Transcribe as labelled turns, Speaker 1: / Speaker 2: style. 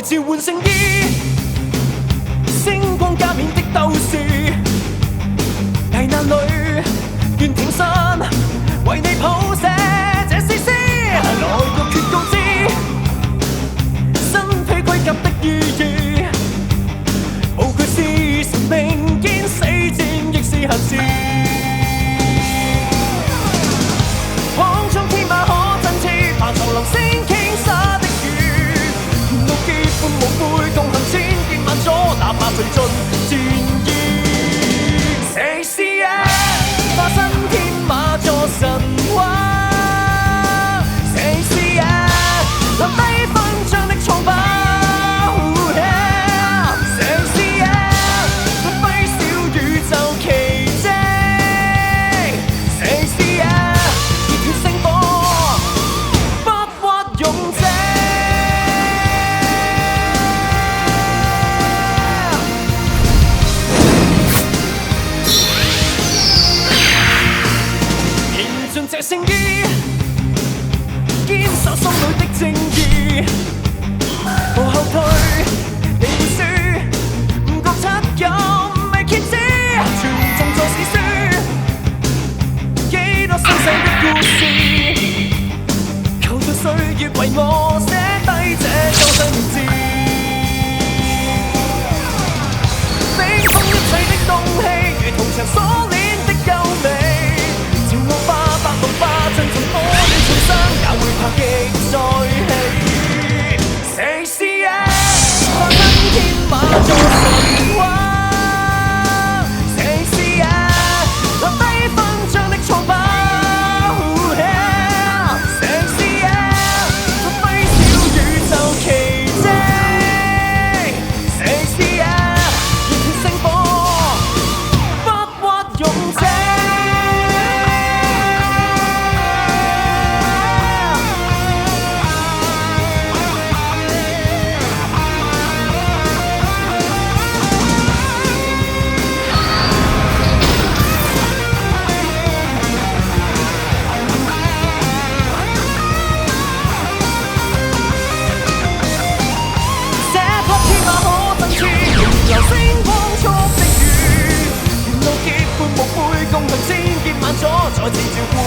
Speaker 1: 召喚聖衣，星光加冕的鬥士，危難裏願挺身，為你譜寫這詩詩。來個決告知，身披盔甲的意義，無懼是神明，堅死戰亦是閒事。爬長流星傾灑的雨，沿路結伴無悔，共行千劫萬阻，哪怕隨盡戰意。誰是啊？化身天馬座神話，誰是啊？留低勳章的創辦，誰是啊？揮小宇宙奇蹟，誰是啊？熱血星火。這聖衣，堅守心裏的正義，無後退，你會輸，唔覺惻隱未揭知，全種在史書，幾多生死的故事，求在歲月為我寫低這救世名字，冰封一切的東氣，如銅牆鎖鏈的優美。盡盡玻璃重生，也會拍擊再起。誰是啊？化身天馬座神話，誰是啊？留低勳章的創辦，誰是啊？揮小宇宙奇蹟，誰是啊？熱血星火，不屈勇者。流星光速的雨，沿路結伴無悔，共行千劫萬阻，再次召喚。